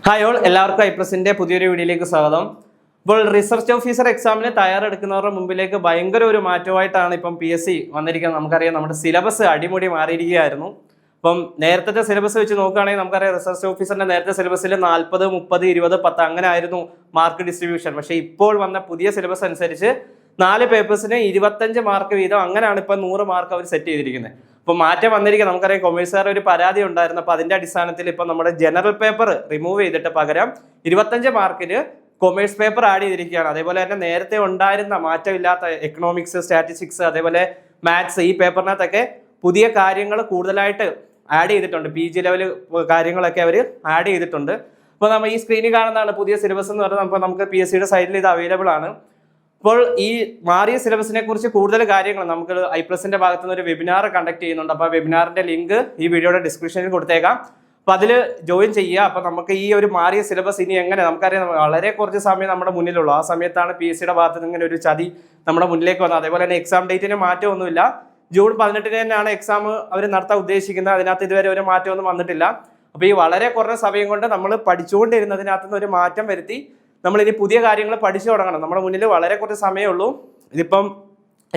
Hi all, എല്ലാവർക്കും ഐപ്ലസിന്റെ പുതിയൊരു വീഡിയോയിലേക്ക് സ്വാഗതം. ഇപ്പോൾ റിസർച്ച് ഓഫീസർ എക്സാമിന് തയ്യാറെടുക്കുന്നവരുടെ മുമ്പിലേക്ക് ഭയങ്കര ഒരു മാറ്റമായിട്ടാണ് ഇപ്പം PSC വന്നിരിക്കുന്നത്. നമുക്കറിയാം, നമ്മുടെ സിലബസ് അടിമുടി മാറിയിരിക്കുകയായിരുന്നു. അപ്പം നേരത്തെ സിലബസ് വെച്ച് നോക്കുകയാണെങ്കിൽ നമുക്കറിയാം, റിസർച്ച് ഓഫീസറിന്റെ നേരത്തെ സിലബസിൽ 40, 30, 20, 10 അങ്ങനെ ആയിരുന്നു മാർക്ക് ഡിസ്ട്രിബ്യൂഷൻ. പക്ഷേ ഇപ്പോൾ വന്ന പുതിയ സിലബസ് അനുസരിച്ച് 4 പേപ്പേഴ്സിന് 25 മാർക്ക് വീതം, അങ്ങനെയാണ് ഇപ്പം 100 മാർക്ക് അവർ സെറ്റ് ചെയ്തിരിക്കുന്നത്. അപ്പോൾ മാറ്റം വന്നിരിക്കുക. നമുക്കറിയാം, കൊമേഴ്സുകാർ ഒരു പരാതി ഉണ്ടായിരുന്നു. അപ്പോൾ അതിന്റെ അടിസ്ഥാനത്തിൽ ഇപ്പം നമ്മുടെ ജനറൽ പേപ്പർ റിമൂവ് ചെയ്തിട്ട് പകരം 25 മാർക്കിന് കൊമേഴ്സ് പേപ്പർ ആഡ് ചെയ്തിരിക്കുകയാണ്. അതേപോലെ തന്നെ നേരത്തെ ഉണ്ടായിരുന്ന മാറ്റമില്ലാത്ത എക്കണോമിക്സ്, സ്റ്റാറ്റിസ്റ്റിക്സ്, അതേപോലെ മാത്സ്, ഈ പേപ്പറിനകത്തൊക്കെ പുതിയ കാര്യങ്ങൾ കൂടുതലായിട്ട് ആഡ് ചെയ്തിട്ടുണ്ട്. PG ലെവൽ കാര്യങ്ങളൊക്കെ അവർ ആഡ് ചെയ്തിട്ടുണ്ട്. അപ്പോൾ നമ്മൾ ഈ സ്ക്രീനിൽ കാണുന്നതാണ് പുതിയ സിലബസ് എന്ന് പറയുന്നത്. നമുക്ക് PSCയുടെ സൈറ്റിൽ ഇത് അവൈലബിൾ ആണ്. അപ്പോൾ ഈ മാറിയ സിലബസിനെ കുറിച്ച് കൂടുതൽ കാര്യങ്ങൾ നമുക്ക് ഐപ്ലസിന്റെ ഭാഗത്തു നിന്ന് ഒരു വെബിനാർ കണ്ടക്ട് ചെയ്യുന്നുണ്ട്. അപ്പോൾ വെബിനാറിന്റെ ലിങ്ക് ഈ വീഡിയോയുടെ ഡിസ്ക്രിപ്ഷനിൽ കൊടുത്തേക്കാം. അപ്പോൾ അതിൽ ജോയിൻ ചെയ്യുക. അപ്പോൾ നമുക്ക് ഈ ഒരു മാറിയ സിലബസ് ഇനി എങ്ങനെ, നമുക്കറിയാം വളരെ കുറച്ച് സമയം നമ്മുടെ മുന്നിലുള്ളൂ. ആ സമയത്താണ് PSCയുടെ ഭാഗത്ത് നിന്ന് ഇങ്ങനെ ഒരു ചതി നമ്മുടെ മുന്നിലേക്ക് വന്നത്. അതേപോലെ തന്നെ എക്സാം ഡേറ്റിന് മാറ്റമൊന്നുമില്ല. ജൂൺ 18 തന്നെയാണ് എക്സാം അവർ നടത്താൻ ഉദ്ദേശിക്കുന്നത്. അതിനകത്ത് ഇതുവരെ ഒരു മാറ്റമൊന്നും വന്നിട്ടില്ല. അപ്പോൾ ഈ വളരെ കുറഞ്ഞ സമയം കൊണ്ട് നമ്മൾ പഠിച്ചുകൊണ്ടിരുന്നതിനകത്ത് നിന്ന് ഒരു മാറ്റം വരുത്തി നമ്മൾ ഇനി പുതിയ കാര്യങ്ങൾ പഠിച്ചു തുടങ്ങണം. നമ്മുടെ മുന്നിൽ വളരെ കുറച്ച് സമയമുള്ളൂ. ഇതിപ്പം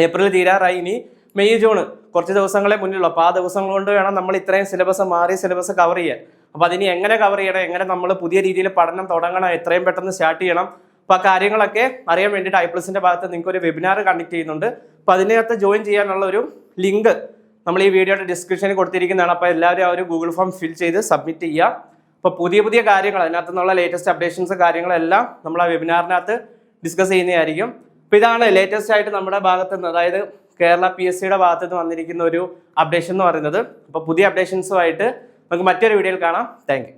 ഏപ്രിൽ തീരാറായി, ഇനി മെയ്, ജൂൺ കുറച്ച് ദിവസങ്ങളെ മുന്നിലുള്ളൂ. അപ്പോൾ ആ ദിവസങ്ങൾ കൊണ്ട് വേണം നമ്മൾ ഇത്രയും സിലബസ്, മാറിയ സിലബസ് കവർ ചെയ്യാൻ. അപ്പോൾ അതിനി എങ്ങനെ കവർ ചെയ്യണം, എങ്ങനെ നമ്മൾ പുതിയ രീതിയിൽ പഠനം തുടങ്ങണം, എത്രയും പെട്ടെന്ന് സ്റ്റാർട്ട് ചെയ്യണം, അപ്പോൾ ആ കാര്യങ്ങളൊക്കെ അറിയാൻ വേണ്ടിയിട്ട് ഐപ്ലസിന്റെ ഭാഗത്ത് നിങ്ങൾക്ക് ഒരു വെബിനാർ കണ്ടക്ട് ചെയ്യുന്നുണ്ട്. അപ്പോൾ അതിനകത്ത് ജോയിൻ ചെയ്യാനുള്ള ഒരു ലിങ്ക് നമ്മൾ ഈ വീഡിയോയുടെ ഡിസ്ക്രിപ്ഷനിൽ കൊടുത്തിരിക്കുന്നതാണ്. അപ്പോൾ എല്ലാവരും ആ ഒരു ഗൂഗിൾ ഫോം ഫിൽ ചെയ്ത് സബ്മിറ്റ് ചെയ്യുക. അപ്പോൾ പുതിയ കാര്യങ്ങൾ, അതിനകത്ത് നിന്നുള്ള ലേറ്റസ്റ്റ് അപ്ഡേഷൻസ് കാര്യങ്ങളെല്ലാം നമ്മൾ ആ വെബിനാറിനകത്ത് ഡിസ്കസ് ചെയ്യുന്നതായിരിക്കും. അപ്പോൾ ഇതാണ് ലേറ്റസ്റ്റ് ആയിട്ട് നമ്മുടെ ഭാഗത്ത് നിന്ന്, അതായത് കേരള PSCയുടെ ഭാഗത്ത് നിന്ന് വന്നിരിക്കുന്ന ഒരു അപ്ഡേഷൻ എന്ന് പറയുന്നത്. അപ്പോൾ പുതിയ അപ്ഡേഷൻസുമായിട്ട് നമുക്ക് മറ്റൊരു വീഡിയോയിൽ കാണാം. Thank you.